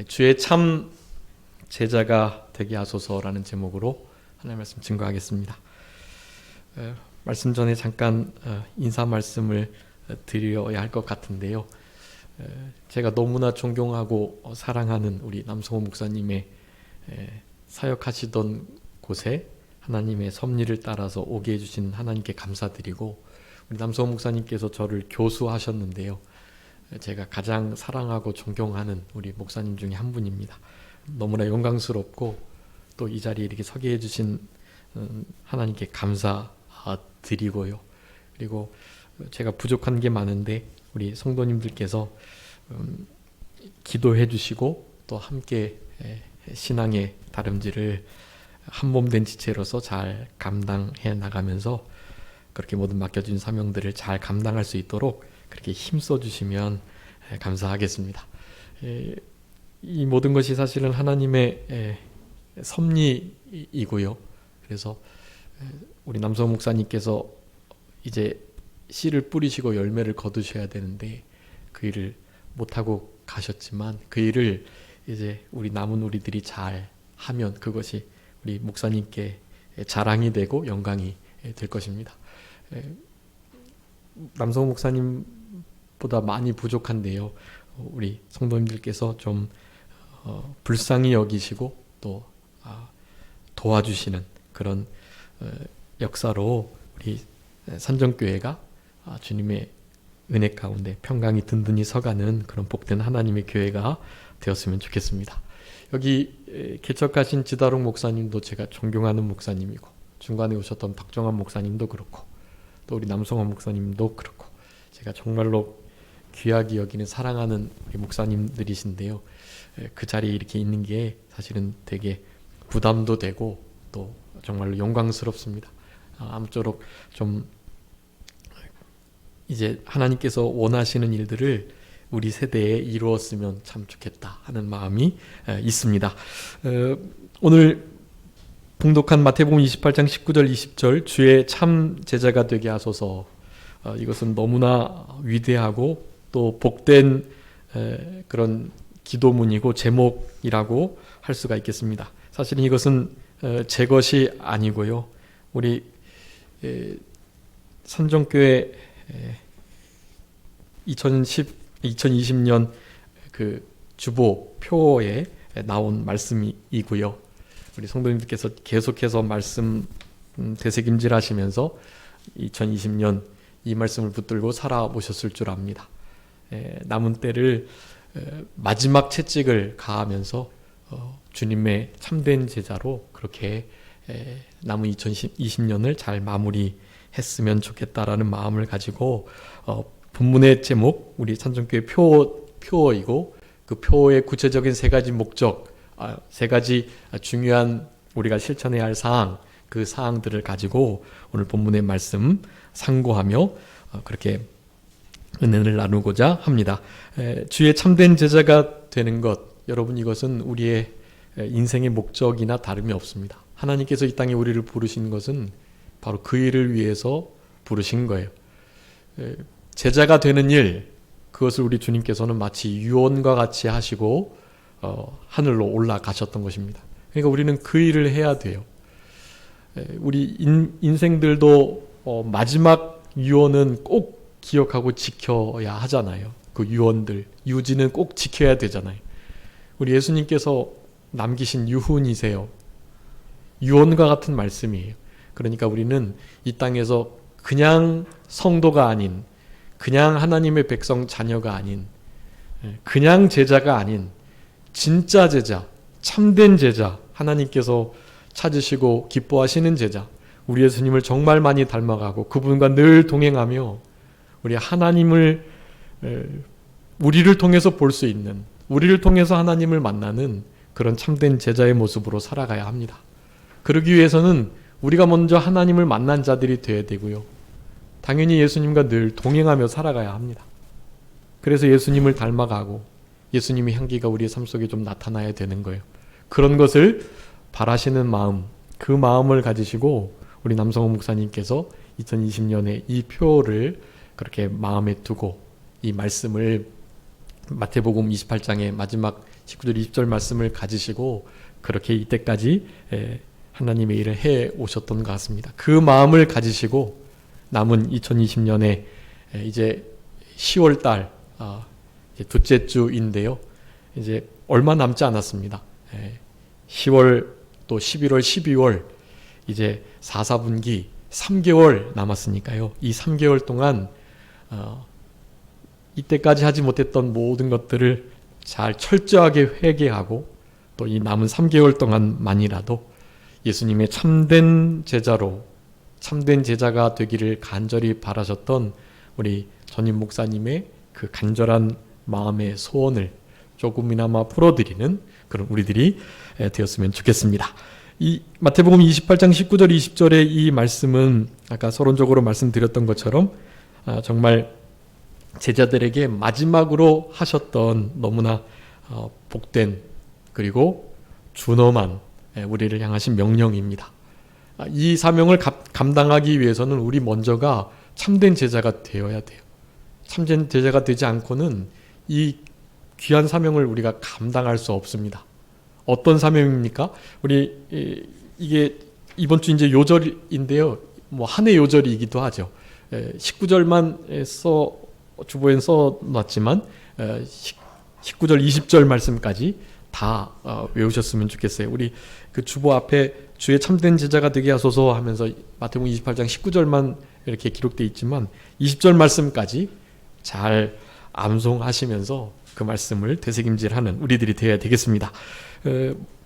주의 참 제자가 되게 하소서라는 제목으로 하나님의 말씀 증거하겠습니다. 말씀 전에 잠깐 인사 말씀을 드려야 할 것 같은데요. 제가 너무나 존경하고 사랑하는 우리 남성호 목사님의 사역하시던 곳에 하나님의 섭리를 따라서 오게 해주신 하나님께 감사드리고, 우리 남성호 목사님께서 저를 교수하셨는데요. 제가 가장 사랑하고 존경하는 우리 목사님 중에 한 분입니다. 너무나 영광스럽고 또 이 자리에 이렇게 서게 해주신 하나님께 감사드리고요. 그리고 제가 부족한 게 많은데 우리 성도님들께서 기도해 주시고 또 함께 신앙의 다름질을 한몸 된 지체로서 잘 감당해 나가면서 그렇게 모든 맡겨진 사명들을 잘 감당할 수 있도록 그렇게 힘써 주시면 감사하겠습니다. 이 모든 것이 사실은 하나님의 섭리이고요. 그래서 우리 남성 목사님께서 이제 씨를 뿌리시고 열매를 거두셔야 되는데 그 일을 못하고 가셨지만, 그 일을 이제 우리 남은 우리들이 잘 하면 그것이 우리 목사님께 자랑이 되고 영광이 될 것입니다. 남성 목사님보다 많이 부족한데요. 우리 성도님들께서 좀 불쌍히 여기시고 또 도와주시는 그런 역사로 우리 산정교회가 주님의 은혜 가운데 평강이 든든히 서가는 그런 복된 하나님의 교회가 되었으면 좋겠습니다. 여기 개척하신 지다롱 목사님도 제가 존경하는 목사님이고, 중간에 오셨던 박정환 목사님도 그렇고, 또 우리 남성환 목사님도 그렇고, 제가 정말로 귀하게 여기는 사랑하는 우리 목사님들이신데요. 그 자리에 이렇게 있는 게 사실은 되게 부담도 되고 또 정말로 영광스럽습니다. 아무쪼록 좀 이제 하나님께서 원하시는 일들을 우리 세대에 이루었으면 참 좋겠다 하는 마음이 있습니다. 오늘 봉독한 마태복음 28장 19절 20절 주의 참 제자가 되게 하소서, 이것은 너무나 위대하고 또 복된 그런 기도문이고 제목이라고 할 수가 있겠습니다. 사실은 이것은 제 것이 아니고요. 우리 산정교회 2020년 그 주보 표에 나온 말씀이고요. 우리 성도님들께서 계속해서 말씀 되새김질 하시면서 2020년 이 말씀을 붙들고 살아보셨을 줄 압니다. 남은 때를 마지막 채찍을 가하면서 주님의 참된 제자로 그렇게 남은 2020년을 잘 마무리했으면 좋겠다라는 마음을 가지고 본문의 제목, 우리 산정교회 표어이고 그 표어의 구체적인 세 가지 목적, 세 가지 중요한 우리가 실천해야 할 사항, 그 사항들을 가지고 오늘 본문의 말씀 상고하며 그렇게 은혜를 나누고자 합니다. 주의 참된 제자가 되는 것, 여러분, 이것은 우리의 인생의 목적이나 다름이 없습니다. 하나님께서 이 땅에 우리를 부르신 것은 바로 그 일을 위해서 부르신 거예요. 제자가 되는 일, 그것을 우리 주님께서는 마치 유언과 같이 하시고 하늘로 올라가셨던 것입니다. 그러니까 우리는 그 일을 해야 돼요. 우리 인생들도 마지막 유언은 꼭 기억하고 지켜야 하잖아요. 그 유언들, 유지는 꼭 지켜야 되잖아요. 우리 예수님께서 남기신 유훈이세요. 유언과 같은 말씀이에요. 그러니까 우리는 이 땅에서 그냥 성도가 아닌, 그냥 하나님의 백성 자녀가 아닌, 그냥 제자가 아닌 진짜 제자, 참된 제자, 하나님께서 찾으시고 기뻐하시는 제자, 우리 예수님을 정말 많이 닮아가고 그분과 늘 동행하며 우리 하나님을 우리를 통해서 볼 수 있는, 우리를 통해서 하나님을 만나는 그런 참된 제자의 모습으로 살아가야 합니다. 그러기 위해서는 우리가 먼저 하나님을 만난 자들이 되어야 되고요. 당연히 예수님과 늘 동행하며 살아가야 합니다. 그래서 예수님을 닮아가고 예수님의 향기가 우리의 삶 속에 좀 나타나야 되는 거예요. 그런 것을 바라시는 마음, 그 마음을 가지시고 우리 남성호 목사님께서 2020년에 이 표를 그렇게 마음에 두고 이 말씀을 마태복음 28장의 마지막 19절 20절 말씀을 가지시고 그렇게 이때까지 하나님의 일을 해 오셨던 것 같습니다. 그 마음을 가지시고 남은 2020년에 이제 10월 달 둘째 주인데요. 이제 얼마 남지 않았습니다. 10월 또 11월 12월 이제 4, 4분기 3개월 남았으니까요. 이 3개월 동안 이때까지 하지 못했던 모든 것들을 잘 철저하게 회개하고 또 이 남은 3개월 동안만이라도 예수님의 참된 제자로 참된 제자가 되기를 간절히 바라셨던 우리 전임 목사님의 그 간절한 마음의 소원을 조금이나마 풀어드리는 그런 우리들이 되었으면 좋겠습니다. 이 마태복음 28장 19절 20절의 이 말씀은 아까 서론적으로 말씀드렸던 것처럼 정말 제자들에게 마지막으로 하셨던 너무나 복된 그리고 준엄한 우리를 향하신 명령입니다. 이 사명을 감당하기 위해서는 우리 먼저가 참된 제자가 되어야 돼요. 참된 제자가 되지 않고는 이 귀한 사명을 우리가 감당할 수 없습니다. 어떤 사명입니까? 우리 이게 이번 주 이제 요절인데요. 뭐 한 해 요절이기도 하죠. 19절만 주보엔 써놨지만 19절 20절 말씀까지 다 외우셨으면 좋겠어요. 우리 그 주보 앞에 주의 참된 제자가 되게 하소서 하면서 마태복음 28장 19절만 이렇게 기록되어 있지만 20절 말씀까지 잘 암송하시면서 그 말씀을 되새김질하는 우리들이 되어야 되겠습니다.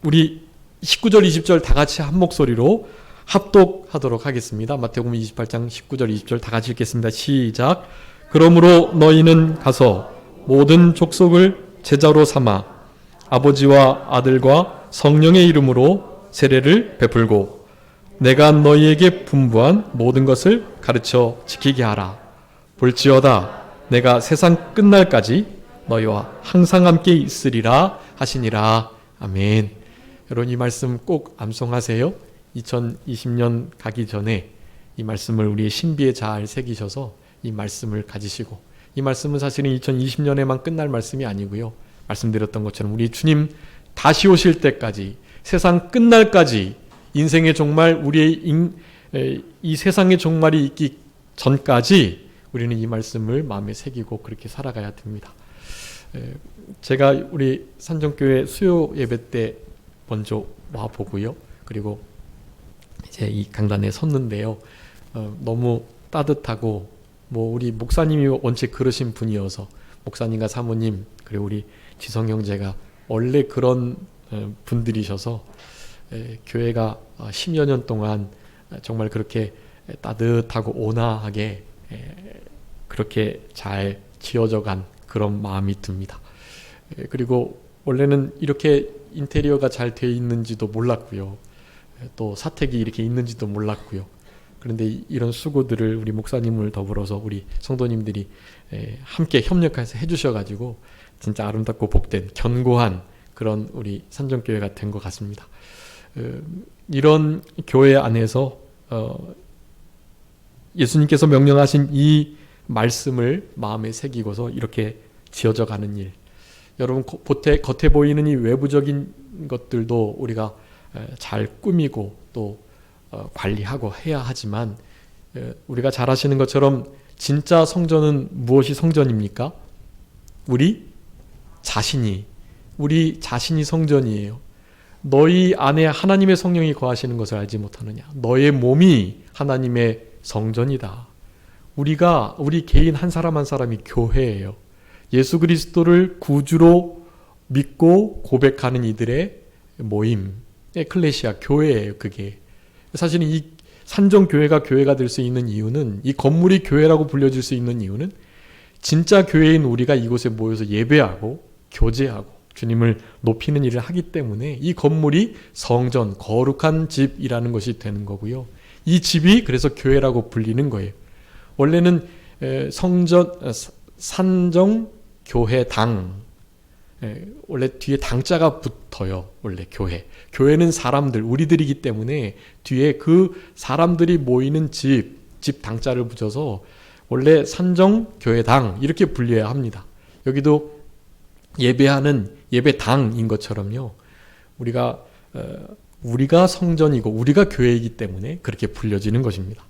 우리 19절 20절 다 같이 한 목소리로 합독하도록 하겠습니다. 마태복음 28장 19절 20절 다 같이 읽겠습니다. 시작. 그러므로 너희는 가서 모든 족속을 제자로 삼아 아버지와 아들과 성령의 이름으로 세례를 베풀고 내가 너희에게 분부한 모든 것을 가르쳐 지키게 하라. 볼지어다 내가 세상 끝날까지 너희와 항상 함께 있으리라 하시니라. 아멘. 여러분 이 말씀 꼭 암송하세요. 2020년 가기 전에 이 말씀을 우리의 신비에 잘 새기셔서 이 말씀을 가지시고 이 말씀은 사실은 2020년에만 끝날 말씀이 아니고요. 말씀드렸던 것처럼 우리 주님 다시 오실 때까지 세상 끝날까지 인생의 종말 우리의 이 세상의 종말이 있기 전까지 우리는 이 말씀을 마음에 새기고 그렇게 살아가야 됩니다. 제가 우리 산정교회 수요 예배 때 먼저 와보고요. 그리고 이제 이 강단에 섰는데요. 너무 따뜻하고 뭐 우리 목사님이 원체 그러신 분이어서 목사님과 사모님 그리고 우리 지성 형제가 원래 그런 분들이셔서 교회가 10여 년 동안 정말 그렇게 따뜻하고 온화하게 그렇게 잘 지어져 간 그런 마음이 듭니다. 그리고 원래는 이렇게 인테리어가 잘 되어 있는지도 몰랐고요. 또 사택이 이렇게 있는지도 몰랐고요. 그런데 이런 수고들을 우리 목사님을 더불어서 우리 성도님들이 함께 협력해서 해주셔가지고 진짜 아름답고 복된 견고한 그런 우리 산정교회가 된 것 같습니다. 이런 교회 안에서 예수님께서 명령하신 이 말씀을 마음에 새기고서 이렇게 지어져 가는 일. 여러분 겉에 보이는 이 외부적인 것들도 우리가 잘 꾸미고 또 관리하고 해야 하지만 우리가 잘 아시는 것처럼 진짜 성전은 무엇이 성전입니까? 우리 자신이 성전이에요. 너희 안에 하나님의 성령이 거하시는 것을 알지 못하느냐? 너의 몸이 하나님의 성전이다. 우리 개인 한 사람 한 사람이 교회예요. 예수 그리스도를 구주로 믿고 고백하는 이들의 모임, 에클레시아, 교회예요. 그게 사실은 이 산정교회가 교회가 될 수 있는 이유는, 이 건물이 교회라고 불려질 수 있는 이유는 진짜 교회인 우리가 이곳에 모여서 예배하고 교제하고 주님을 높이는 일을 하기 때문에 이 건물이 성전, 거룩한 집이라는 것이 되는 거고요. 이 집이 그래서 교회라고 불리는 거예요. 원래는 산정교회당, 원래 뒤에 당자가 붙어요. 원래 교회는 사람들, 우리들이기 때문에 뒤에 그 사람들이 모이는 집 당자를 붙여서 원래 산정교회당 이렇게 불려야 합니다. 여기도 예배하는 예배당인 것처럼요. 우리가 성전이고 우리가 교회이기 때문에 그렇게 불려지는 것입니다.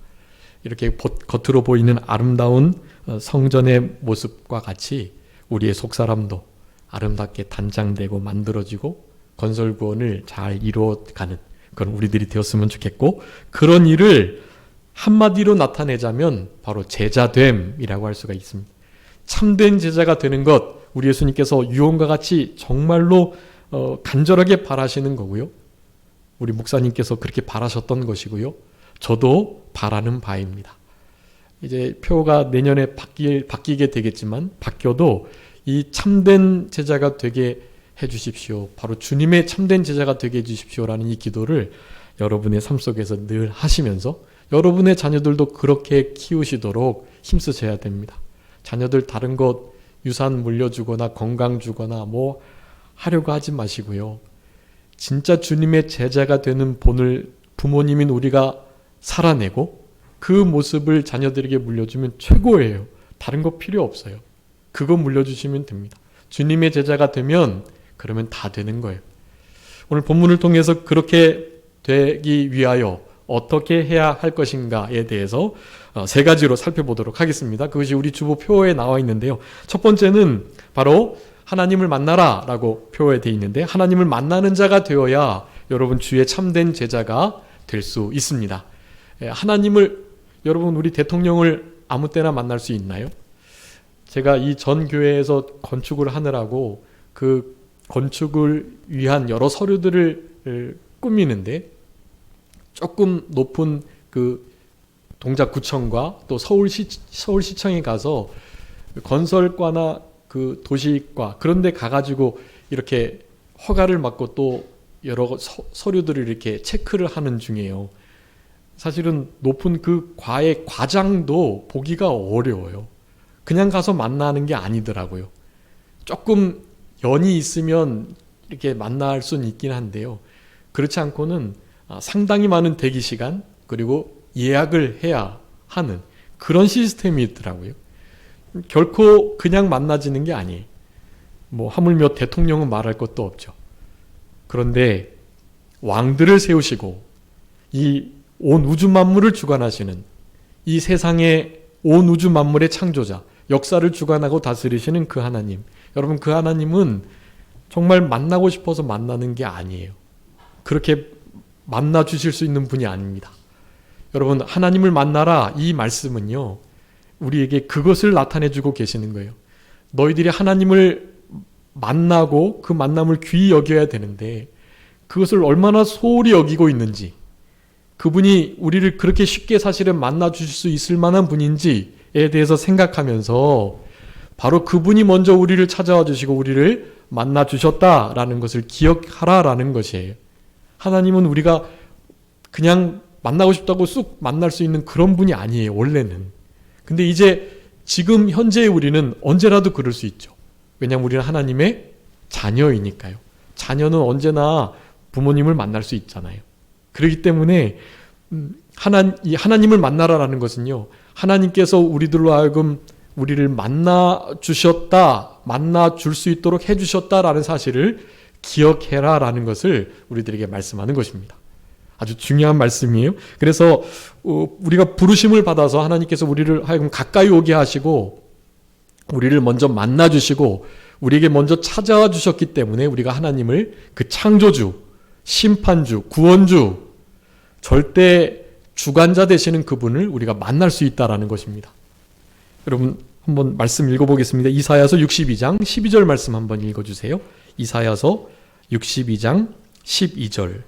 이렇게 겉으로 보이는 아름다운 성전의 모습과 같이 우리의 속사람도 아름답게 단장되고 만들어지고 건설 구원을 잘 이루어가는 그런 우리들이 되었으면 좋겠고, 그런 일을 한마디로 나타내자면 바로 제자됨이라고 할 수가 있습니다. 참된 제자가 되는 것, 우리 예수님께서 유언과 같이 정말로 간절하게 바라시는 거고요. 우리 목사님께서 그렇게 바라셨던 것이고요. 저도 바라는 바입니다. 이제 표가 내년에 바뀌게 되겠지만 바뀌어도 이 참된 제자가 되게 해주십시오. 바로 주님의 참된 제자가 되게 해주십시오라는 이 기도를 여러분의 삶 속에서 늘 하시면서 여러분의 자녀들도 그렇게 키우시도록 힘쓰셔야 됩니다. 자녀들 다른 것 유산 물려주거나 건강 주거나 뭐 하려고 하지 마시고요. 진짜 주님의 제자가 되는 본을 부모님인 우리가 살아내고 그 모습을 자녀들에게 물려주면 최고예요. 다른 거 필요 없어요. 그거 물려주시면 됩니다. 주님의 제자가 되면 그러면 다 되는 거예요. 오늘 본문을 통해서 그렇게 되기 위하여 어떻게 해야 할 것인가에 대해서 세 가지로 살펴보도록 하겠습니다. 그것이 우리 주보표에 나와 있는데요. 첫 번째는 바로 하나님을 만나라 라고 표에 되어 있는데, 하나님을 만나는 자가 되어야 여러분 주의 참된 제자가 될 수 있습니다. 하나님을, 여러분 우리 대통령을 아무 때나 만날 수 있나요? 제가 이 전 교회에서 건축을 하느라고 그 건축을 위한 여러 서류들을 꾸미는데 조금 높은 그 동작구청과 또 서울시청에 가서 건설과나 그 도시과 그런 데 가가지고 이렇게 허가를 받고 또 여러 서류들을 이렇게 체크를 하는 중이에요. 사실은 높은 그 과의 과장도 보기가 어려워요. 그냥 가서 만나는 게 아니더라고요. 조금 연이 있으면 이렇게 만날 수는 있긴 한데요. 그렇지 않고는 상당히 많은 대기 시간 그리고 예약을 해야 하는 그런 시스템이 있더라고요. 결코 그냥 만나지는 게 아니에요. 뭐 하물며 대통령은 말할 것도 없죠. 그런데 왕들을 세우시고 이 온 우주 만물을 주관하시는, 이 세상의 온 우주 만물의 창조자, 역사를 주관하고 다스리시는 그 하나님, 여러분 그 하나님은 정말 만나고 싶어서 만나는 게 아니에요. 그렇게 만나 주실 수 있는 분이 아닙니다. 여러분 하나님을 만나라, 이 말씀은요 우리에게 그것을 나타내 주고 계시는 거예요. 너희들이 하나님을 만나고 그 만남을 귀히 여겨야 되는데 그것을 얼마나 소홀히 여기고 있는지, 그분이 우리를 그렇게 쉽게 사실은 만나 주실 수 있을 만한 분인지에 대해서 생각하면서 바로 그분이 먼저 우리를 찾아와 주시고 우리를 만나 주셨다라는 것을 기억하라라는 것이에요. 하나님은 우리가 그냥 만나고 싶다고 쑥 만날 수 있는 그런 분이 아니에요, 원래는. 근데 이제 지금 현재의 우리는 언제라도 그럴 수 있죠. 왜냐하면 우리는 하나님의 자녀이니까요. 자녀는 언제나 부모님을 만날 수 있잖아요. 그렇기 때문에 하나님을 만나라라는 것은요, 하나님께서 우리들로 하여금 우리를 만나 주셨다, 만나 줄 수 있도록 해 주셨다라는 사실을 기억해라라는 것을 우리들에게 말씀하는 것입니다. 아주 중요한 말씀이에요. 그래서 우리가 부르심을 받아서 하나님께서 우리를 하여금 가까이 오게 하시고 우리를 먼저 만나 주시고 우리에게 먼저 찾아와 주셨기 때문에 우리가 하나님을 그 창조주, 심판주, 구원주, 절대 주관자 되시는 그분을 우리가 만날 수 있다라는 것입니다. 여러분 한번 말씀 읽어보겠습니다. 이사야서 62장 12절 말씀 한번 읽어주세요. 이사야서 62장 12절.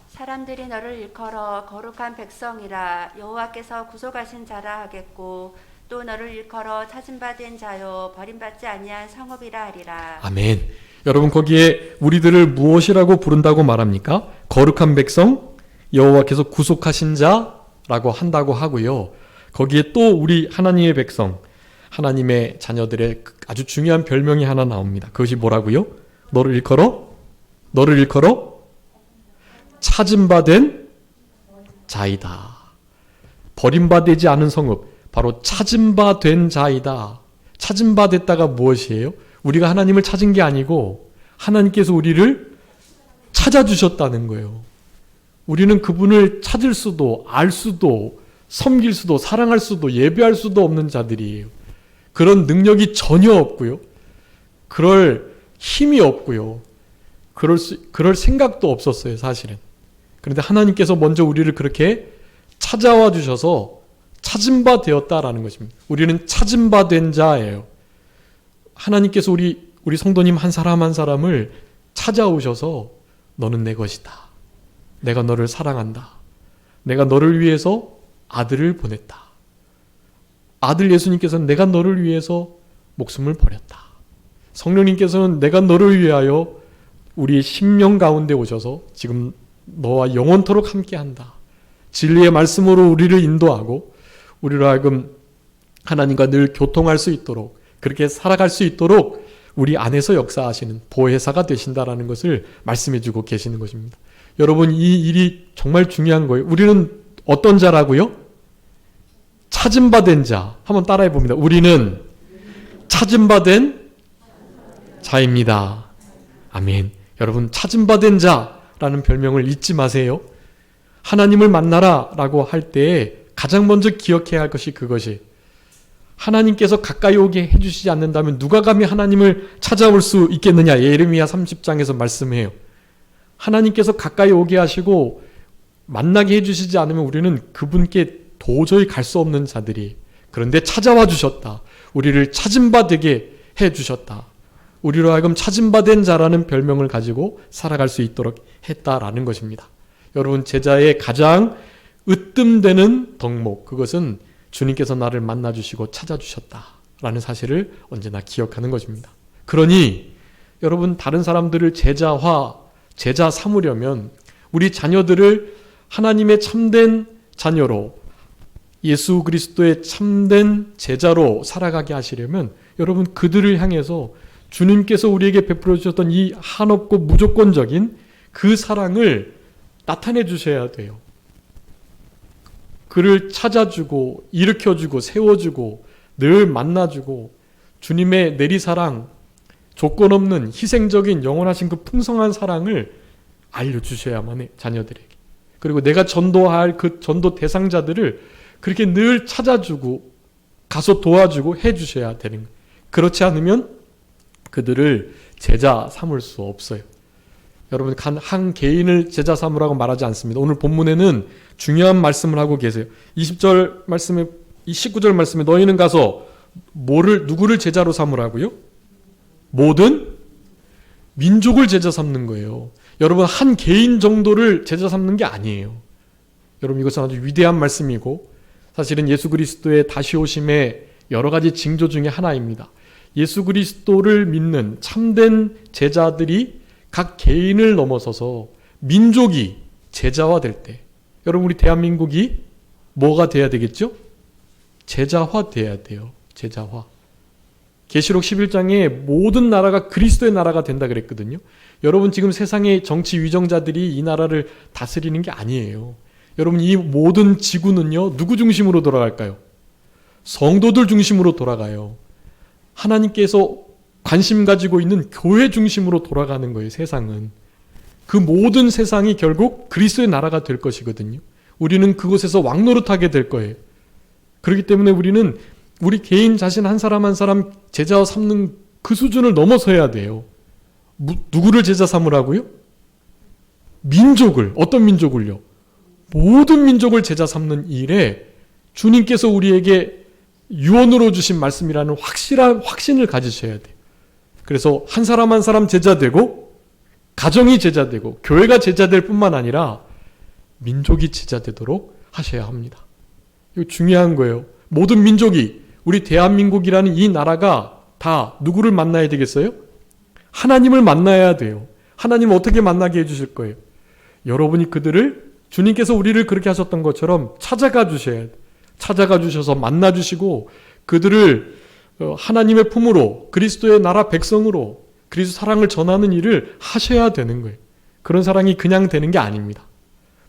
사람들이 너를 일컬어 거룩한 백성이라 여호와께서 구속하신 자라 하겠고 또 너를 일컬어 찾음받은 자요 버림받지 아니한 성읍이라 하리라. 아멘. 여러분 거기에 우리들을 무엇이라고 부른다고 말합니까? 거룩한 백성, 여호와께서 구속하신 자라고 한다고 하고요. 거기에 또 우리 하나님의 백성, 하나님의 자녀들의 아주 중요한 별명이 하나 나옵니다. 그것이 뭐라고요? 너를 일컬어 찾음받은 자이다. 버림받지 않은 성읍, 바로 찾음받은 자이다. 찾은 바 됐다가 무엇이에요? 우리가 하나님을 찾은 게 아니고 하나님께서 우리를 찾아주셨다는 거예요. 우리는 그분을 찾을 수도 알 수도 섬길 수도 사랑할 수도 예배할 수도 없는 자들이에요. 그런 능력이 전혀 없고요. 그럴 힘이 없고요. 그럴 생각도 없었어요, 사실은. 그런데 하나님께서 먼저 우리를 그렇게 찾아와 주셔서 찾은 바 되었다라는 것입니다. 우리는 찾은 바 된 자예요. 하나님께서 우리 성도님 한 사람 한 사람을 찾아오셔서 너는 내 것이다. 내가 너를 사랑한다. 내가 너를 위해서 아들을 보냈다. 아들 예수님께서는 내가 너를 위해서 목숨을 버렸다. 성령님께서는 내가 너를 위하여 우리의 심령 가운데 오셔서 지금 너와 영원토록 함께한다. 진리의 말씀으로 우리를 인도하고 우리로 하여금 하나님과 늘 교통할 수 있도록 그렇게 살아갈 수 있도록 우리 안에서 역사하시는 보혜사가 되신다라는 것을 말씀해주고 계시는 것입니다. 여러분, 이 일이 정말 중요한 거예요. 우리는 어떤 자라고요? 찾은 바 된 자. 한번 따라해 봅니다. 우리는 찾은 바 된 자입니다. 아멘. 여러분, 찾은 바 된 자라는 별명을 잊지 마세요. 하나님을 만나라 라고 할 때 가장 먼저 기억해야 할 것이 그것이 하나님께서 가까이 오게 해주시지 않는다면 누가 감히 하나님을 찾아올 수 있겠느냐. 예레미야 30장에서 말씀해요. 하나님께서 가까이 오게 하시고 만나게 해주시지 않으면 우리는 그분께 도저히 갈 수 없는 자들이. 그런데 찾아와 주셨다. 우리를 찾은 바 되게 해주셨다. 우리로 하여금 찾은 바 된 자라는 별명을 가지고 살아갈 수 있도록 했다라는 것입니다. 여러분, 제자의 가장 으뜸되는 덕목, 그것은 주님께서 나를 만나주시고 찾아주셨다라는 사실을 언제나 기억하는 것입니다. 그러니 여러분, 다른 사람들을 제자 삼으려면 우리 자녀들을 하나님의 참된 자녀로 예수 그리스도의 참된 제자로 살아가게 하시려면 여러분, 그들을 향해서 주님께서 우리에게 베풀어 주셨던 이 한없고 무조건적인 그 사랑을 나타내 주셔야 돼요. 그를 찾아주고 일으켜주고 세워주고 늘 만나주고 주님의 내리사랑, 조건 없는 희생적인 영원하신 그 풍성한 사랑을 알려주셔야만 해, 자녀들에게. 그리고 내가 전도할 그 전도 대상자들을 그렇게 늘 찾아주고 가서 도와주고 해주셔야 되는 거예요. 그렇지 않으면 그들을 제자 삼을 수 없어요. 여러분, 한 개인을 제자 삼으라고 말하지 않습니다. 오늘 본문에는 중요한 말씀을 하고 계세요. 20절 말씀에, 19절 말씀에 너희는 가서 누구를 제자로 삼으라고요? 모든 민족을 제자 삼는 거예요. 여러분, 한 개인 정도를 제자 삼는 게 아니에요. 여러분, 이것은 아주 위대한 말씀이고 사실은 예수 그리스도의 다시 오심의 여러 가지 징조 중에 하나입니다. 예수 그리스도를 믿는 참된 제자들이 각 개인을 넘어서서 민족이 제자화될 때, 여러분, 우리 대한민국이 뭐가 돼야 되겠죠? 제자화 돼야 돼요. 제자화. 계시록 11장에 모든 나라가 그리스도의 나라가 된다 그랬거든요. 여러분, 지금 세상의 정치 위정자들이 이 나라를 다스리는 게 아니에요. 여러분, 이 모든 지구는요, 누구 중심으로 돌아갈까요? 성도들 중심으로 돌아가요. 하나님께서 관심 가지고 있는 교회 중심으로 돌아가는 거예요, 세상은. 그 모든 세상이 결국 그리스도의 나라가 될 것이거든요. 우리는 그곳에서 왕노릇하게 될 거예요. 그렇기 때문에 우리는 우리 개인 자신 한 사람 한 사람 제자 삼는 그 수준을 넘어서야 돼요. 누구를 제자 삼으라고요? 민족을. 어떤 민족을요? 모든 민족을 제자 삼는 일에 주님께서 우리에게 유언으로 주신 말씀이라는 확실한 확신을 가지셔야 돼요. 그래서 한 사람 한 사람 제자 되고 가정이 제자 되고 교회가 제자 될 뿐만 아니라 민족이 제자 되도록 하셔야 합니다. 이거 중요한 거예요. 모든 민족이, 우리 대한민국이라는 이 나라가 다 누구를 만나야 되겠어요? 하나님을 만나야 돼요. 하나님을 어떻게 만나게 해주실 거예요? 여러분이 그들을, 주님께서 우리를 그렇게 하셨던 것처럼 찾아가 주셔야 돼요. 찾아가 주셔서 만나 주시고 그들을 하나님의 품으로, 그리스도의 나라 백성으로 그리스도 사랑을 전하는 일을 하셔야 되는 거예요. 그런 사랑이 그냥 되는 게 아닙니다.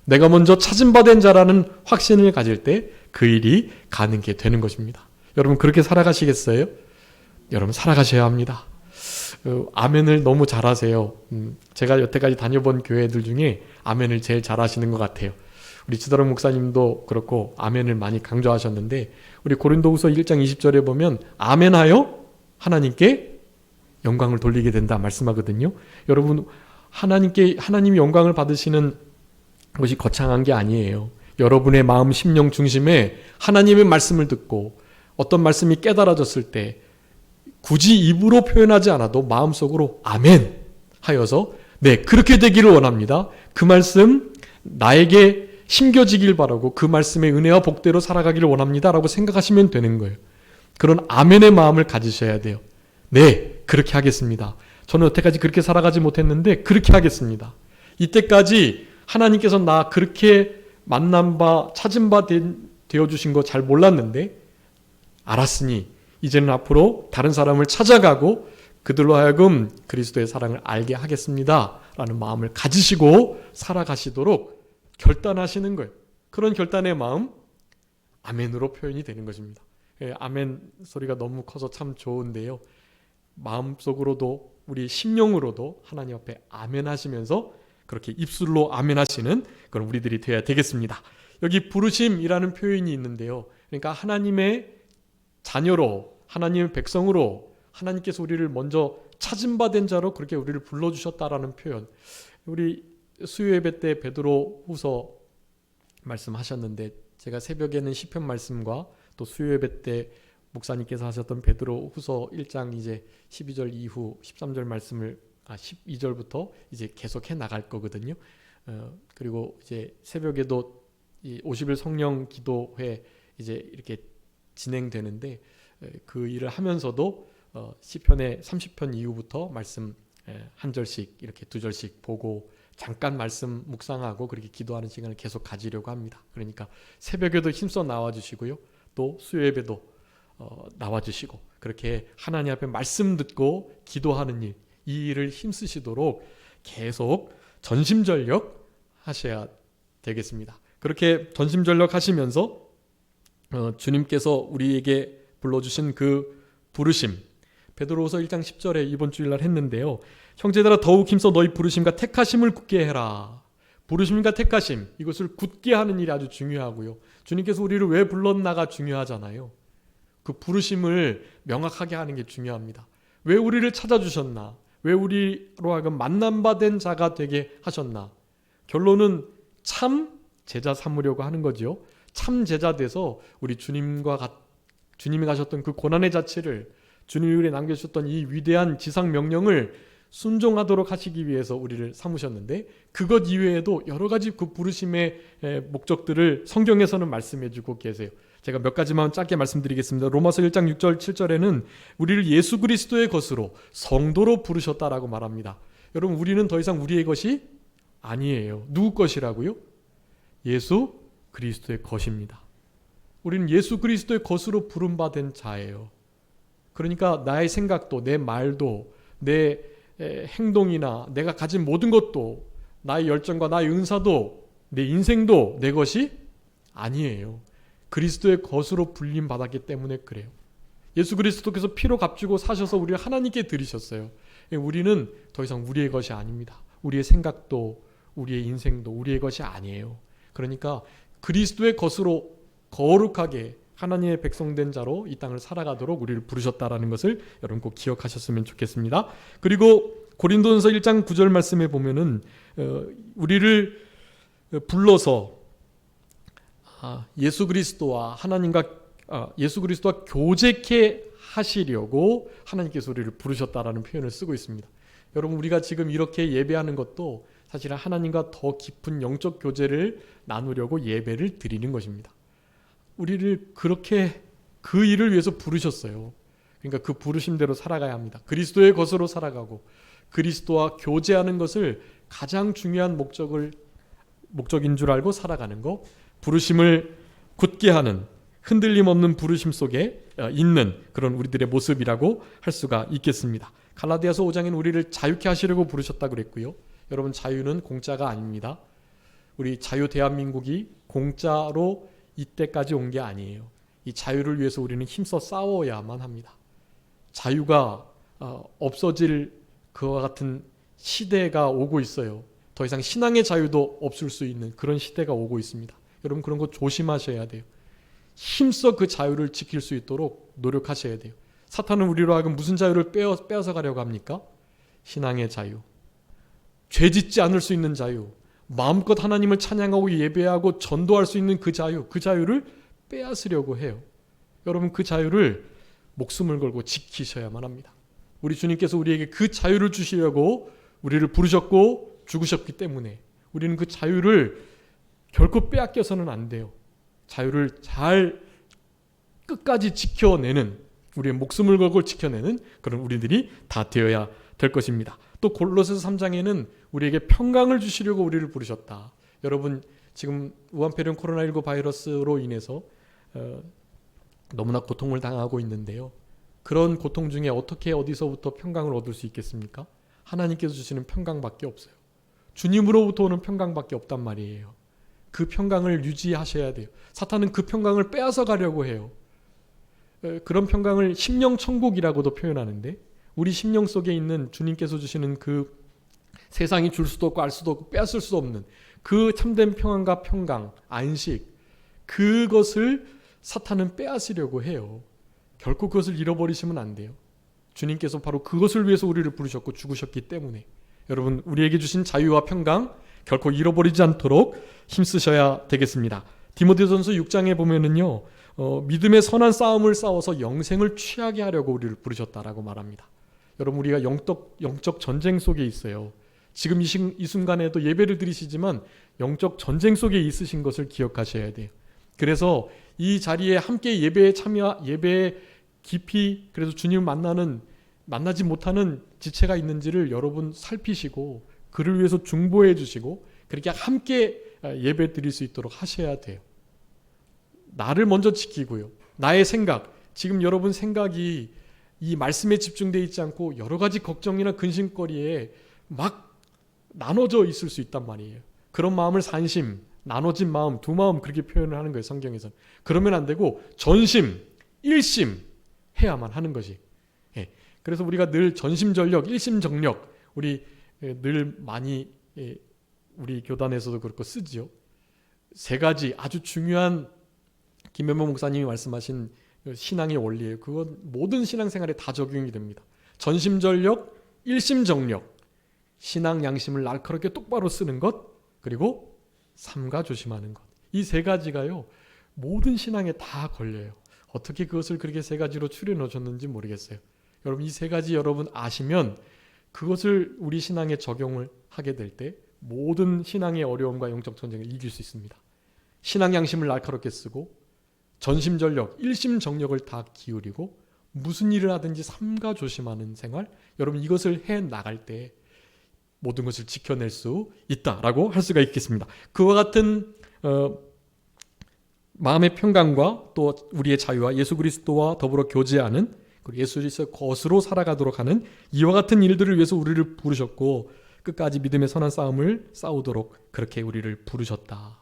내가 먼저 찾은 바 된 자라는 확신을 가질 때 그 일이 가능하게 되는 것입니다. 여러분, 그렇게 살아가시겠어요? 여러분 살아가셔야 합니다. 아멘을 너무 잘하세요. 제가 여태까지 다녀본 교회들 중에 아멘을 제일 잘하시는 것 같아요. 우리 지도랑 목사님도 그렇고 아멘을 많이 강조하셨는데 우리 고린도후서 1장 20절에 보면 아멘하여 하나님께 영광을 돌리게 된다 말씀하거든요. 여러분 하나님이 영광을 받으시는 것이 거창한 게 아니에요. 여러분의 마음 심령 중심에 하나님의 말씀을 듣고 어떤 말씀이 깨달아졌을 때 굳이 입으로 표현하지 않아도 마음속으로 아멘 하여서 네 그렇게 되기를 원합니다. 그 말씀 나에게 심겨지길 바라고 그 말씀의 은혜와 복대로 살아가기를 원합니다 라고 생각하시면 되는 거예요. 그런 아멘의 마음을 가지셔야 돼요. 네 그렇게 하겠습니다. 저는 여태까지 그렇게 살아가지 못했는데 그렇게 하겠습니다. 이때까지 하나님께서 나 그렇게 만난 바 찾은 바 되어주신 거 잘 몰랐는데 알았으니 이제는 앞으로 다른 사람을 찾아가고 그들로 하여금 그리스도의 사랑을 알게 하겠습니다 라는 마음을 가지시고 살아가시도록 결단하시는 거예요. 그런 결단의 마음 아멘으로 표현이 되는 것입니다. 아멘 소리가 너무 커서 참 좋은데요. 마음속으로도 우리 심령으로도 하나님 앞에 아멘 하시면서 그렇게 입술로 아멘 하시는 그런 우리들이 되어야 되겠습니다. 여기 부르심이라는 표현이 있는데요. 그러니까 하나님의 자녀로 하나님의 백성으로 하나님께서 우리를 먼저 찾은 바 된 자로 그렇게 우리를 불러주셨다라는 표현. 우리 수요예배 때 베드로후서 말씀하셨는데 제가 새벽에는 시편 말씀과 또 수요예배 때 목사님께서 하셨던 베드로후서 1장 이제 12절 이후 13절 말씀을 12절부터 이제 계속해 나갈 거거든요. 그리고 이제 새벽에도 이 50일 성령 기도회 이제 이렇게 진행되는데 그 일을 하면서도 시편의 30편 이후부터 말씀 한 절씩 이렇게 두 절씩 보고 잠깐 말씀 묵상하고 그렇게 기도하는 시간을 계속 가지려고 합니다. 그러니까 새벽에도 힘써 나와주시고요. 또 수요예배도 나와주시고 그렇게 하나님 앞에 말씀 듣고 기도하는 일, 이 일을 힘쓰시도록 계속 전심전력 하셔야 되겠습니다. 그렇게 전심전력 하시면서 주님께서 우리에게 불러주신 그 부르심 베드로후서 1장 10절에 이번 주일날 했는데요. 형제들아 더욱 힘써 너희 부르심과 택하심을 굳게 해라. 부르심과 택하심 이것을 굳게 하는 일이 아주 중요하고요. 주님께서 우리를 왜 불렀나가 중요하잖아요. 그 부르심을 명확하게 하는 게 중요합니다. 왜 우리를 찾아주셨나? 왜 우리로 하여금 만남받은 자가 되게 하셨나? 결론은 참 제자 삼으려고 하는 거죠. 참 제자 돼서 우리 주님이 가셨던 그 고난의 자체를 주님이 우리에 남겨주셨던 이 위대한 지상 명령을 순종하도록 하시기 위해서 우리를 삼으셨는데 그것 이외에도 여러 가지 그 부르심의 목적들을 성경에서는 말씀해주고 계세요. 제가 몇 가지만 짧게 말씀드리겠습니다. 로마서 1장 6절 7절에는 우리를 예수 그리스도의 것으로 성도로 부르셨다라고 말합니다. 여러분 우리는 더 이상 우리의 것이 아니에요. 누구 것이라고요? 예수 그리스도의 것입니다. 우리는 예수 그리스도의 것으로 부름받은 자예요. 그러니까 나의 생각도 내 말도 내 행동이나 내가 가진 모든 것도 나의 열정과 나의 은사도 내 인생도 내 것이 아니에요. 그리스도의 것으로 불림받았기 때문에 그래요. 예수 그리스도께서 피로 값주고 사셔서 우리를 하나님께 드리셨어요. 우리는 더 이상 우리의 것이 아닙니다. 우리의 생각도 우리의 인생도 우리의 것이 아니에요. 그러니까 그리스도의 것으로 거룩하게 하나님의 백성된 자로 이 땅을 살아가도록 우리를 부르셨다라는 것을 여러분 꼭 기억하셨으면 좋겠습니다. 그리고 고린도전서 1장 9절 말씀에 보면은 우리를 불러서 예수 그리스도와 교제케 하시려고 하나님께서 우리를 부르셨다라는 표현을 쓰고 있습니다. 여러분 우리가 지금 이렇게 예배하는 것도 사실은 하나님과 더 깊은 영적 교제를 나누려고 예배를 드리는 것입니다. 우리를 그렇게 그 일을 위해서 부르셨어요. 그러니까 그 부르심대로 살아가야 합니다. 그리스도의 것으로 살아가고 그리스도와 교제하는 것을 가장 중요한 목적인 줄 알고 살아가는 것, 부르심을 굳게 하는 흔들림 없는 부르심 속에 있는 그런 우리들의 모습이라고 할 수가 있겠습니다. 갈라디아서 5장에는 우리를 자유케 하시려고 부르셨다 그랬고요. 여러분 자유는 공짜가 아닙니다. 우리 자유 대한민국이 공짜로 이때까지 온 게 아니에요. 이 자유를 위해서 우리는 힘써 싸워야만 합니다. 자유가 없어질 그와 같은 시대가 오고 있어요. 더 이상 신앙의 자유도 없을 수 있는 그런 시대가 오고 있습니다. 여러분 그런 거 조심하셔야 돼요. 힘써 그 자유를 지킬 수 있도록 노력하셔야 돼요. 사탄은 우리로 하여금 무슨 자유를 빼앗아 가려고 합니까? 신앙의 자유, 죄 짓지 않을 수 있는 자유, 마음껏 하나님을 찬양하고 예배하고 전도할 수 있는 그 자유를 빼앗으려고 해요. 여러분 그 자유를 목숨을 걸고 지키셔야만 합니다. 우리 주님께서 우리에게 그 자유를 주시려고 우리를 부르셨고 죽으셨기 때문에 우리는 그 자유를 결코 빼앗겨서는 안 돼요. 자유를 잘 끝까지 지켜내는, 우리의 목숨을 걸고 지켜내는 그런 우리들이 다 되어야 될 것입니다. 또 골로새서 3장에는 우리에게 평강을 주시려고 우리를 부르셨다. 여러분 지금 우한폐렴 코로나19 바이러스로 인해서 너무나 고통을 당하고 있는데요. 그런 고통 중에 어떻게 어디서부터 평강을 얻을 수 있겠습니까? 하나님께서 주시는 평강밖에 없어요. 주님으로부터 오는 평강밖에 없단 말이에요. 그 평강을 유지하셔야 돼요. 사탄은 그 평강을 빼앗아 가려고 해요. 그런 평강을 심령 천국이라고도 표현하는데, 우리 심령 속에 있는 주님께서 주시는 그 세상이 줄 수도 없고 알 수도 없고 빼앗을 수 없는 그 참된 평안과 평강, 안식, 그것을 사탄은 빼앗으려고 해요. 결코 그것을 잃어버리시면 안 돼요. 주님께서 바로 그것을 위해서 우리를 부르셨고 죽으셨기 때문에 여러분 우리에게 주신 자유와 평강 결코 잃어버리지 않도록 힘쓰셔야 되겠습니다. 디모데전서 6장에 보면은요, 믿음의 선한 싸움을 싸워서 영생을 취하게 하려고 우리를 부르셨다라고 말합니다. 여러분 우리가 영적 전쟁 속에 있어요. 지금 이 순간에도 예배를 드리시지만 영적 전쟁 속에 있으신 것을 기억하셔야 돼요. 그래서 이 자리에 함께 예배에 예배에 깊이 그래서 주님을 만나지 못하는 지체가 있는지를 여러분 살피시고 그를 위해서 중보해 주시고 그렇게 함께 예배 드릴 수 있도록 하셔야 돼요. 나를 먼저 지키고요. 나의 생각, 지금 여러분 생각이 이 말씀에 집중되어 있지 않고 여러 가지 걱정이나 근심거리에 막 나눠져 있을 수 있단 말이에요. 그런 마음을 산심, 나눠진 마음, 두 마음 그렇게 표현을 하는 거예요. 성경에서는. 그러면 안 되고 전심, 일심 해야만 하는 것이. 그래서 우리가 늘 전심전력, 일심정력 우리 늘 많이 우리 교단에서도 그렇고 쓰지요. 세 가지 아주 중요한 김현모 목사님이 말씀하신 신앙의 원리예요. 그건 모든 신앙생활에 다 적용이 됩니다. 전심전력, 일심정력, 신앙 양심을 날카롭게 똑바로 쓰는 것, 그리고 삼가 조심하는 것. 이 세 가지가요 모든 신앙에 다 걸려요. 어떻게 그것을 그렇게 세 가지로 추려 놓으셨는지 모르겠어요. 여러분 이 세 가지 여러분 아시면 그것을 우리 신앙에 적용을 하게 될 때 모든 신앙의 어려움과 영적 전쟁을 이길 수 있습니다. 신앙 양심을 날카롭게 쓰고 전심전력, 일심정력을 다 기울이고 무슨 일을 하든지 삼가 조심하는 생활, 여러분 이것을 해 나갈 때 모든 것을 지켜낼 수 있다라고 할 수가 있겠습니다. 그와 같은 마음의 평강과 또 우리의 자유와 예수 그리스도와 더불어 교제하는, 그리고 예수 그리스도의 것으로 살아가도록 하는 이와 같은 일들을 위해서 우리를 부르셨고 끝까지 믿음의 선한 싸움을 싸우도록 그렇게 우리를 부르셨다.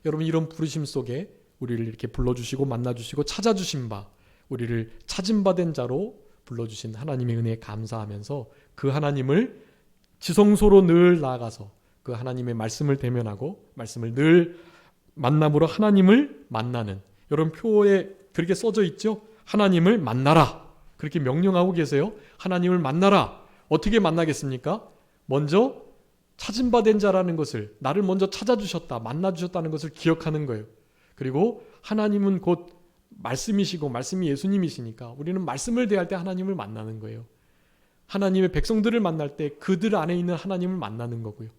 여러분 이런 부르심 속에 우리를 이렇게 불러주시고 만나주시고 찾아주신 바, 우리를 찾은 바 된 자로 불러주신 하나님의 은혜에 감사하면서 그 하나님을 지성소로 늘 나아가서 그 하나님의 말씀을 대면하고 말씀을 늘 만남으로 하나님을 만나는, 여러분 표에 그렇게 써져 있죠? 하나님을 만나라 그렇게 명령하고 계세요. 하나님을 만나라. 어떻게 만나겠습니까? 먼저 찾은 바 된 자라는 것을, 나를 먼저 찾아주셨다, 만나주셨다는 것을 기억하는 거예요. 그리고 하나님은 곧 말씀이시고 말씀이 예수님이시니까 우리는 말씀을 대할 때 하나님을 만나는 거예요. 하나님의 백성들을 만날 때 그들 안에 있는 하나님을 만나는 거고요.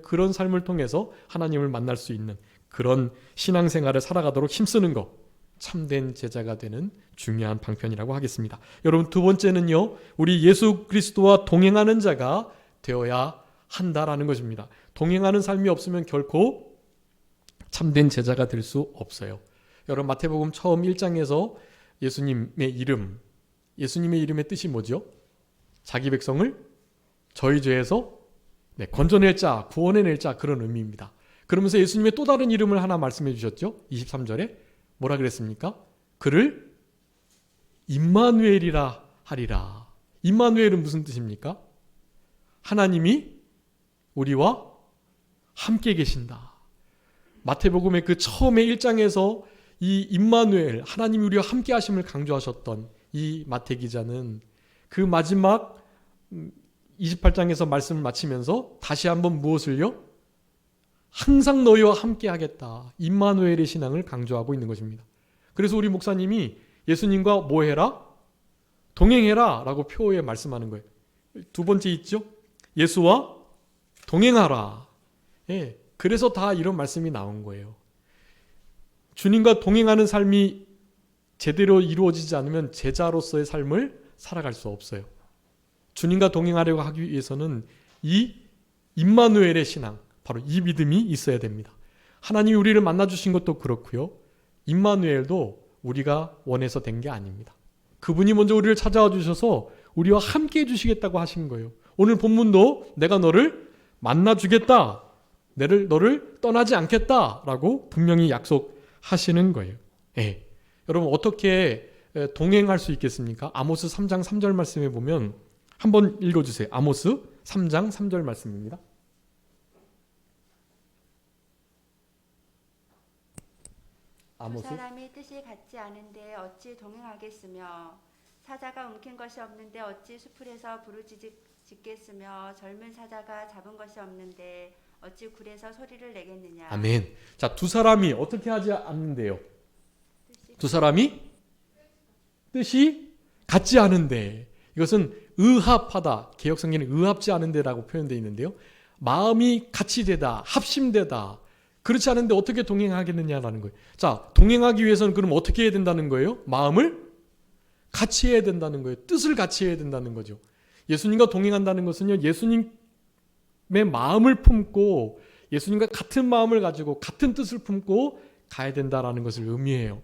그런 삶을 통해서 하나님을 만날 수 있는 그런 신앙생활을 살아가도록 힘쓰는 것, 참된 제자가 되는 중요한 방편이라고 하겠습니다. 여러분 두 번째는요, 우리 예수 그리스도와 동행하는 자가 되어야 한다라는 것입니다. 동행하는 삶이 없으면 결코 참된 제자가 될 수 없어요. 여러분 마태복음 처음 1장에서 예수님의 이름의 뜻이 뭐죠? 자기 백성을 저희 죄에서 건져낼 자, 구원해낼 자, 그런 의미입니다. 그러면서 예수님의 또 다른 이름을 하나 말씀해 주셨죠? 23절에 뭐라 그랬습니까? 그를 임마누엘이라 하리라. 임마누엘은 무슨 뜻입니까? 하나님이 우리와 함께 계신다. 마태복음의 그 처음에 1장에서 이 임마누엘, 하나님이 우리와 함께 하심을 강조하셨던 이 마태 기자는 그 마지막 28장에서 말씀을 마치면서 다시 한번 무엇을요? 항상 너희와 함께 하겠다. 임마누엘의 신앙을 강조하고 있는 것입니다. 그래서 우리 목사님이 예수님과 뭐 해라? 동행해라 라고 표에 말씀하는 거예요. 두 번째 있죠? 예수와 동행하라. 예, 그래서 다 이런 말씀이 나온 거예요. 주님과 동행하는 삶이 제대로 이루어지지 않으면 제자로서의 삶을 살아갈 수 없어요. 주님과 동행하려고 하기 위해서는 이 임마누엘의 신앙, 바로 이 믿음이 있어야 됩니다. 하나님이 우리를 만나주신 것도 그렇고요. 임마누엘도 우리가 원해서 된 게 아닙니다. 그분이 먼저 우리를 찾아와 주셔서 우리와 함께 해주시겠다고 하신 거예요. 오늘 본문도 내가 너를 만나주겠다. 너를 떠나지 않겠다라고 분명히 약속하시는 거예요. 예. 여러분 어떻게 동행할 수 있겠습니까? 아모스 3장 3절 말씀에 보면 한번 읽어주세요. 아모스 3장 3절 말씀입니다. 두 사람이 뜻이 같지 않은데 어찌 동행하겠으며 사자가 움킨 것이 없는데 어찌 수풀에서 부르짖겠으며 젊은 사자가 잡은 것이 없는데 어찌 굴에서 소리를 내겠느냐. 아멘. 자, 두 사람이 어떻게 하지 않는데요? 두 사람이 뜻이 같지 않은데, 이것은 의합하다, 개역성경에는 의합지 않은데라고 표현되어 있는데요. 마음이 같이 되다, 합심되다. 그렇지 않은데 어떻게 동행하겠느냐라는 거예요. 자, 동행하기 위해서는 그럼 어떻게 해야 된다는 거예요? 마음을 같이 해야 된다는 거예요. 뜻을 같이 해야 된다는 거죠. 예수님과 동행한다는 것은요, 예수님의 마음을 품고 예수님과 같은 마음을 가지고 같은 뜻을 품고 가야 된다라는 것을 의미해요.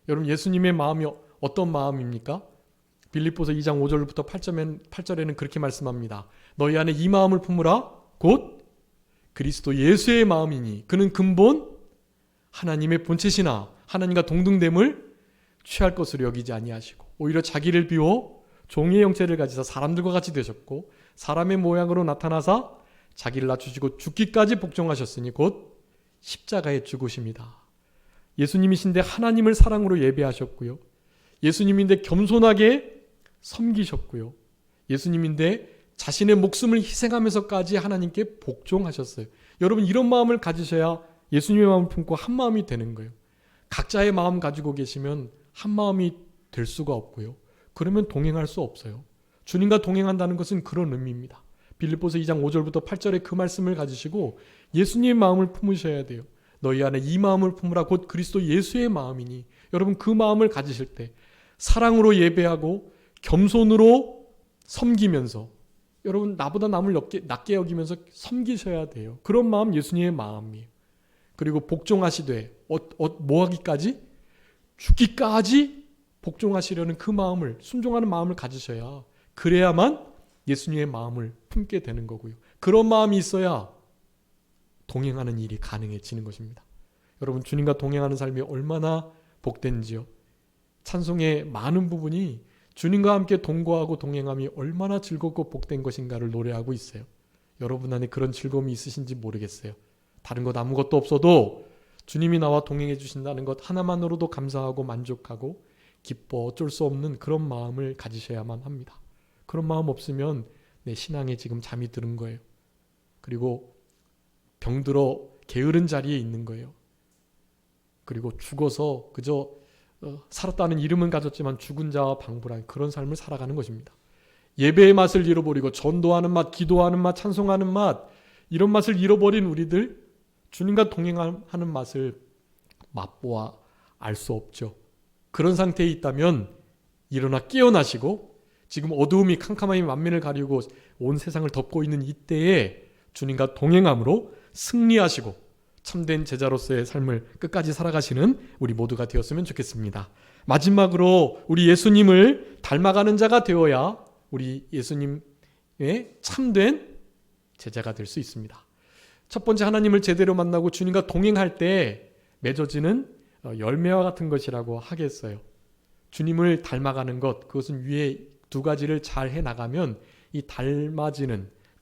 여러분, 예수님의 마음이 어떤 마음입니까? 빌립보서 2장 5절부터 8절에는 그렇게 말씀합니다. 너희 안에 이 마음을 품으라. 곧 그리스도 예수의 마음이니 그는 근본 하나님의 본체시나 하나님과 동등됨을 취할 것으로 여기지 아니하시고 오히려 자기를 비워 종의 형체를 가지사 사람들과 같이 되셨고 사람의 모양으로 나타나사 자기를 낮추시고 죽기까지 복종하셨으니 곧 십자가에 죽으십니다. 예수님이신데 하나님을 사랑으로 예배하셨고요. 예수님인데 겸손하게 섬기셨고요. 예수님인데 자신의 목숨을 희생하면서까지 하나님께 복종하셨어요. 여러분, 이런 마음을 가지셔야 예수님의 마음을 품고 한 마음이 되는 거예요. 각자의 마음 가지고 계시면 한 마음이 될 수가 없고요. 그러면 동행할 수 없어요. 주님과 동행한다는 것은 그런 의미입니다. 빌립보서 2장 5절부터 8절의 그 말씀을 가지시고 예수님의 마음을 품으셔야 돼요. 너희 안에 이 마음을 품으라. 곧 그리스도 예수의 마음이니. 여러분, 그 마음을 가지실 때 사랑으로 예배하고 겸손으로 섬기면서 여러분, 나보다 남을 낮게 여기면서 섬기셔야 돼요. 그런 마음 예수님의 마음이에요. 그리고 복종하시되 뭐 하기까지? 죽기까지 복종하시려는 그 마음을, 순종하는 마음을 가지셔야, 그래야만 예수님의 마음을 품게 되는 거고요. 그런 마음이 있어야 동행하는 일이 가능해지는 것입니다. 여러분, 주님과 동행하는 삶이 얼마나 복된지요. 찬송의 많은 부분이 주님과 함께 동거하고 동행함이 얼마나 즐겁고 복된 것인가를 노래하고 있어요. 여러분 안에 그런 즐거움이 있으신지 모르겠어요. 다른 것 아무것도 없어도 주님이 나와 동행해 주신다는 것 하나만으로도 감사하고 만족하고 기뻐 어쩔 수 없는 그런 마음을 가지셔야만 합니다. 그런 마음 없으면 내 신앙에 지금 잠이 드는 거예요. 그리고 병들어 게으른 자리에 있는 거예요. 그리고 죽어서 그저 살았다는 이름은 가졌지만 죽은 자와 방불한 그런 삶을 살아가는 것입니다. 예배의 맛을 잃어버리고 전도하는 맛, 기도하는 맛, 찬송하는 맛, 이런 맛을 잃어버린 우리들, 주님과 동행하는 맛을 맛보아 알 수 없죠. 그런 상태에 있다면 일어나 깨어나시고 지금 어두움이 캄캄함이 만면을 가리고 온 세상을 덮고 있는 이때에 주님과 동행함으로 승리하시고 참된 제자로서의 삶을 끝까지 살아가시는 우리 모두가 되었으면 좋겠습니다. 마지막으로 우리 예수님을 닮아가는 자가 되어야 우리 예수님의 참된 제자가 될 수 있습니다. 첫 번째, 하나님을 제대로 만나고 주님과 동행할 때 맺어지는 열매와 같은 것이라고 하겠어요. 주님을 닮아가는 것, 그것은 위에 두 가지를 잘 해나가면 이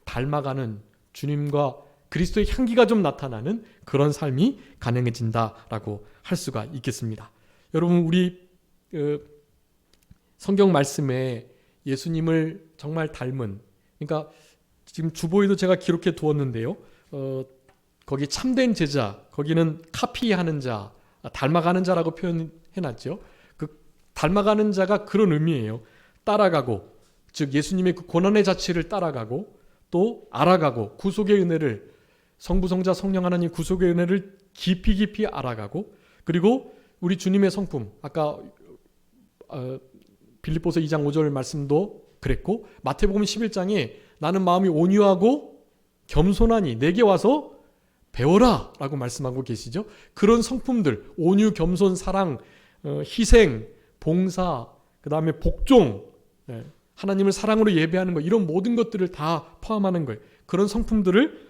닮아가는 주님과 그리스도의 향기가 좀 나타나는 그런 삶이 가능해진다라고 할 수가 있겠습니다. 여러분, 우리 성경 말씀에 예수님을 정말 닮은, 그러니까 지금 주보에도 제가 기록해 두었는데요. 거기 참된 제자, 거기는 카피하는 자, 닮아가는 자라고 표현해놨죠. 그 닮아가는 자가 그런 의미예요. 따라가고, 즉 예수님의 그 고난의 자취를 따라가고, 또 알아가고, 구속의 은혜를, 성부 성자 성령 하나님 구속의 은혜를 깊이 알아가고, 그리고 우리 주님의 성품, 아까 빌립보서 2장 5절 말씀도 그랬고, 마태복음 11장에 나는 마음이 온유하고 겸손하니 내게 와서 배워라 라고 말씀하고 계시죠. 그런 성품들, 온유, 겸손, 사랑, 희생, 봉사, 그 다음에 복종, 하나님을 사랑으로 예배하는 것, 이런 모든 것들을 다 포함하는 거예요. 그런 성품들을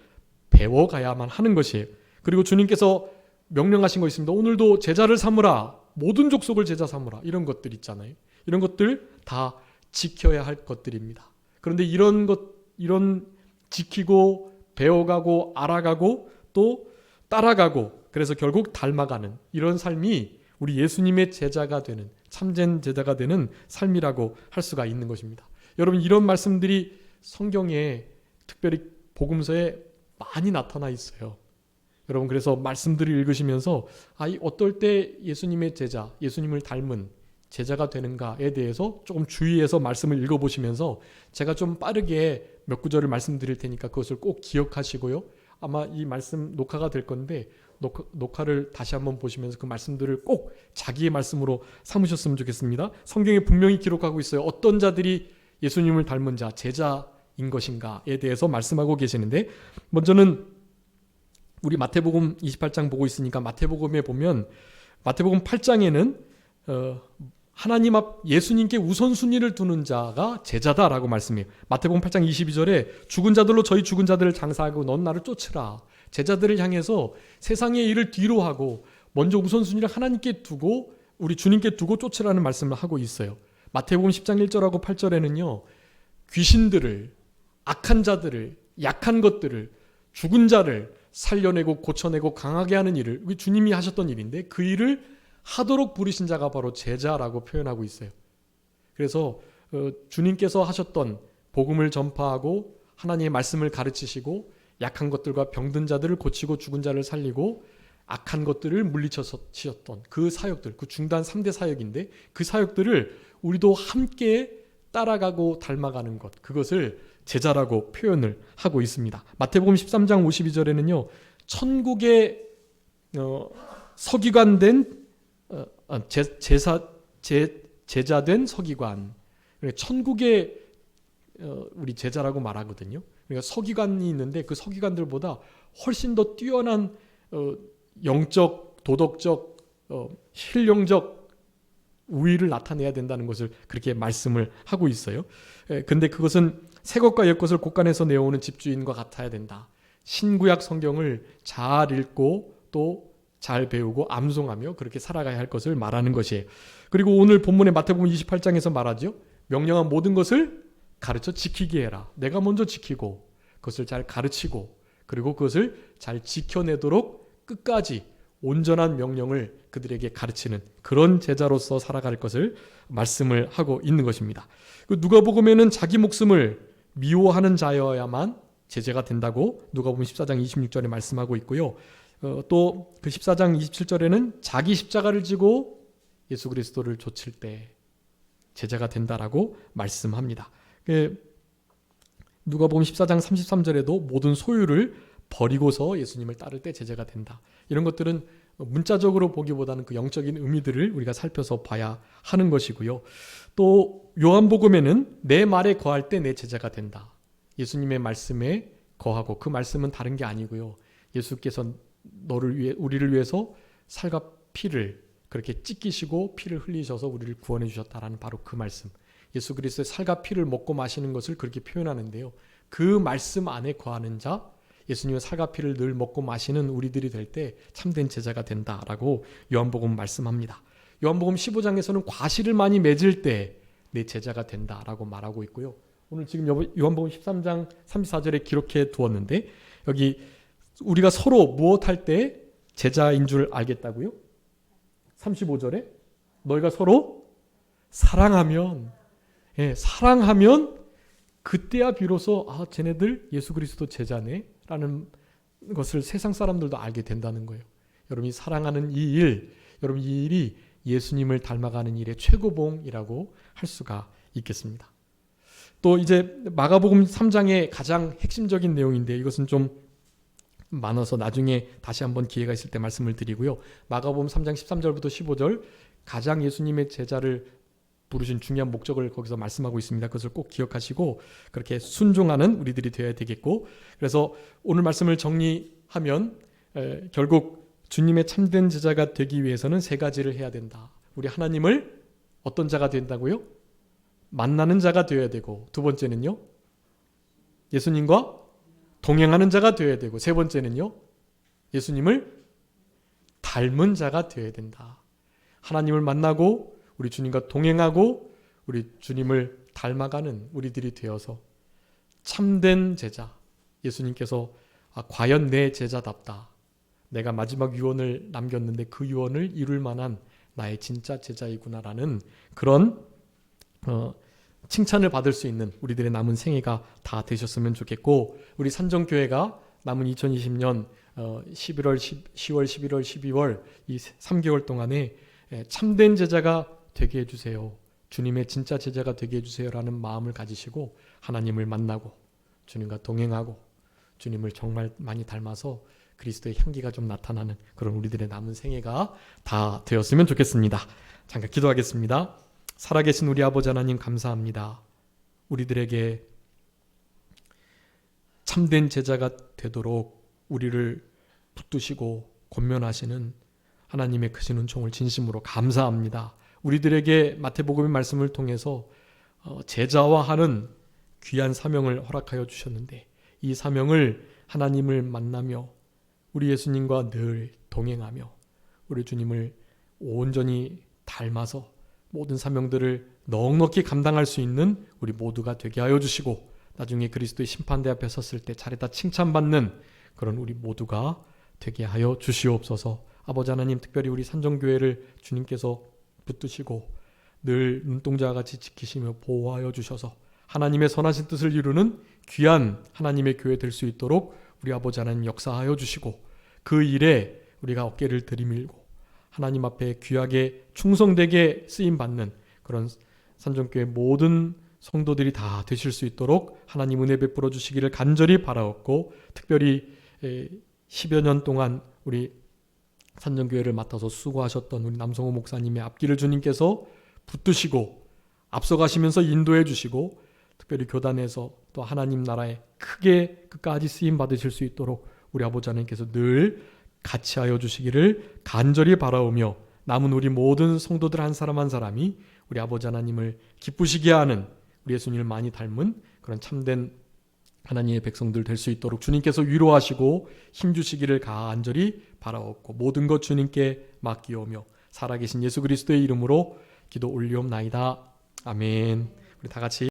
배워가야만 하는 것이에요. 그리고 주님께서 명령하신 거 있습니다. 오늘도 제자를 삼으라, 모든 족속을 제자 삼으라, 이런 것들 있잖아요. 이런 것들 다 지켜야 할 것들입니다. 그런데 이런 지키고 배워가고 알아가고 또 따라가고, 그래서 결국 닮아가는 이런 삶이 우리 예수님의 제자가 되는, 참된 제자가 되는 삶이라고 할 수가 있는 것입니다. 여러분, 이런 말씀들이 성경에, 특별히 복음서에 많이 나타나 있어요. 여러분, 그래서 말씀들을 읽으시면서 어떨 때 예수님의 제자, 예수님을 닮은 제자가 되는가에 대해서 조금 주의해서 말씀을 읽어보시면서, 제가 좀 빠르게 몇 구절을 말씀드릴 테니까 그것을 꼭 기억하시고요. 아마 이 말씀 녹화가 될 건데 녹화를 다시 한번 보시면서 그 말씀들을 꼭 자기의 말씀으로 삼으셨으면 좋겠습니다. 성경에 분명히 기록하고 있어요. 어떤 자들이 예수님을 닮은 자, 제자인 것인가에 대해서 말씀하고 계시는데, 먼저는 우리 마태복음 28장 보고 있으니까 마태복음에 보면, 마태복음 8장에는 하나님 앞 예수님께 우선순위를 두는 자가 제자다라고 말씀해요. 마태복음 8장 22절에 죽은 자들로 저희 죽은 자들을 장사하고 넌 나를 쫓으라. 제자들을 향해서 세상의 일을 뒤로 하고 먼저 우선순위를 하나님께 두고 우리 주님께 두고 쫓으라는 말씀을 하고 있어요. 마태복음 10장 1절하고 8절에는요. 귀신들을, 악한 자들을, 약한 것들을, 죽은 자를 살려내고 고쳐내고 강하게 하는 일을, 주님이 하셨던 일인데 그 일을 하도록 부르신 자가 바로 제자라고 표현하고 있어요. 그래서 주님께서 하셨던 복음을 전파하고 하나님의 말씀을 가르치시고 약한 것들과 병든 자들을 고치고 죽은 자를 살리고 악한 것들을 물리치셨던 그 사역들, 그 중단 3대 사역인데 그 사역들을 우리도 함께 따라가고 닮아가는 것, 그것을 제자라고 표현을 하고 있습니다. 마태복음 13장 52절에는요. 천국의 서기관된 제자된 서기관, 천국의 우리 제자라고 말하거든요. 그러니까 서기관이 있는데 그 서기관들보다 훨씬 더 뛰어난 영적, 도덕적, 신령적 우위를 나타내야 된다는 것을 그렇게 말씀을 하고 있어요. 근데 그것은 새 것과 옛 것을 곳간에서 내어오는 집주인과 같아야 된다. 신구약 성경을 잘 읽고 또 잘 배우고 암송하며 그렇게 살아가야 할 것을 말하는 것이에요. 그리고 오늘 본문의 마태복음 28장에서 말하죠. 명령한 모든 것을 가르쳐 지키게 해라. 내가 먼저 지키고 그것을 잘 가르치고 그리고 그것을 잘 지켜내도록 끝까지 온전한 명령을 그들에게 가르치는 그런 제자로서 살아갈 것을 말씀을 하고 있는 것입니다. 누가복음에는 자기 목숨을 미워하는 자여야만 제자가 된다고 누가복음 14장 26절에 말씀하고 있고요. 또 그 14장 27절에는 자기 십자가를 지고 예수 그리스도를 좇을 때 제자가 된다라고 말씀합니다. 누가복음 14장 33절에도 모든 소유를 버리고서 예수님을 따를 때 제자가 된다. 이런 것들은 문자적으로 보기보다는 그 영적인 의미들을 우리가 살펴서 봐야 하는 것이고요. 또 요한복음에는 내 말에 거할 때 내 제자가 된다. 예수님의 말씀에 거하고, 그 말씀은 다른 게 아니고요. 예수께서 우리를 위해서 살과 피를 그렇게 찢기시고 피를 흘리셔서 우리를 구원해 주셨다라는 바로 그 말씀. 예수 그리스도의 살과 피를 먹고 마시는 것을 그렇게 표현하는데요. 그 말씀 안에 거하는 자, 예수님의 살과 피를 늘 먹고 마시는 우리들이 될 때 참된 제자가 된다라고 요한복음 말씀합니다. 요한복음 15장에서는 과실을 많이 맺을 때 내 제자가 된다라고 말하고 있고요. 오늘 지금 요한복음 13장 34절에 기록해 두었는데 여기 우리가 서로 무엇할 때 제자인 줄 알겠다고요? 35절에 너희가 서로 사랑하면, 사랑하면 그때야 비로소 쟤네들 예수 그리스도 제자네 라는 것을 세상 사람들도 알게 된다는 거예요. 여러분이 사랑하는 이 일, 여러분 이 일이 예수님을 닮아가는 일의 최고봉이라고 할 수가 있겠습니다. 또 이제 마가복음 3장의 가장 핵심적인 내용인데 이것은 좀 많아서 나중에 다시 한번 기회가 있을 때 말씀을 드리고요. 마가복음 3장 13절부터 15절 가장 예수님의 제자를 부르신 중요한 목적을 거기서 말씀하고 있습니다. 그것을 꼭 기억하시고 그렇게 순종하는 우리들이 되어야 되겠고, 그래서 오늘 말씀을 정리하면 결국 주님의 참된 제자가 되기 위해서는 세 가지를 해야 된다. 우리 하나님을 어떤 자가 된다고요? 만나는 자가 되어야 되고, 두 번째는요 예수님과 동행하는 자가 되어야 되고, 세 번째는요 예수님을 닮은 자가 되어야 된다. 하나님을 만나고 우리 주님과 동행하고 우리 주님을 닮아가는 우리들이 되어서 참된 제자, 예수님께서 과연 내 제자답다, 내가 마지막 유언을 남겼는데 그 유언을 이룰 만한 나의 진짜 제자이구나라는 그런 칭찬을 받을 수 있는 우리들의 남은 생애가 다 되셨으면 좋겠고, 우리 산정교회가 남은 2020년 11월, 10월, 11월, 12월 이 3개월 동안에 참된 제자가 되게 해주세요, 주님의 진짜 제자가 되게 해주세요라는 마음을 가지시고 하나님을 만나고 주님과 동행하고 주님을 정말 많이 닮아서 그리스도의 향기가 좀 나타나는 그런 우리들의 남은 생애가 다 되었으면 좋겠습니다. 잠깐 기도하겠습니다. 살아계신 우리 아버지 하나님 감사합니다. 우리들에게 참된 제자가 되도록 우리를 붙드시고 권면하시는 하나님의 크신 은총을 진심으로 감사합니다. 우리들에게 마태복음의 말씀을 통해서 제자화하는 귀한 사명을 허락하여 주셨는데 이 사명을 하나님을 만나며 우리 예수님과 늘 동행하며 우리 주님을 온전히 닮아서 모든 사명들을 넉넉히 감당할 수 있는 우리 모두가 되게 하여 주시고, 나중에 그리스도의 심판대 앞에 섰을 때 잘했다 칭찬받는 그런 우리 모두가 되게 하여 주시옵소서. 아버지 하나님, 특별히 우리 산정교회를 주님께서 붙드시고 늘 눈동자와 같이 지키시며 보호하여 주셔서 하나님의 선하신 뜻을 이루는 귀한 하나님의 교회 될 수 있도록 우리 아버지 하나님 역사하여 주시고, 그 일에 우리가 어깨를 들이밀고 하나님 앞에 귀하게 충성되게 쓰임받는 그런 산정교회 모든 성도들이 다 되실 수 있도록 하나님 은혜 베풀어 주시기를 간절히 바라옵고, 특별히 10여 년 동안 우리 산정교회를 맡아서 수고하셨던 우리 남성호 목사님의 앞길을 주님께서 붙드시고 앞서가시면서 인도해 주시고, 특별히 교단에서 또 하나님 나라에 크게 끝까지 쓰임 받으실 수 있도록 우리 아버지 하나님께서 늘 같이 하여 주시기를 간절히 바라오며, 남은 우리 모든 성도들 한 사람 한 사람이 우리 아버지 하나님을 기쁘시게 하는 우리 예수님을 많이 닮은 그런 참된 하나님의 백성들 될 수 있도록 주님께서 위로하시고 힘주시기를 간절히 바라옵고, 모든 것 주님께 맡기오며 살아계신 예수 그리스도의 이름으로 기도 올리옵나이다. 아멘. 우리 다 같이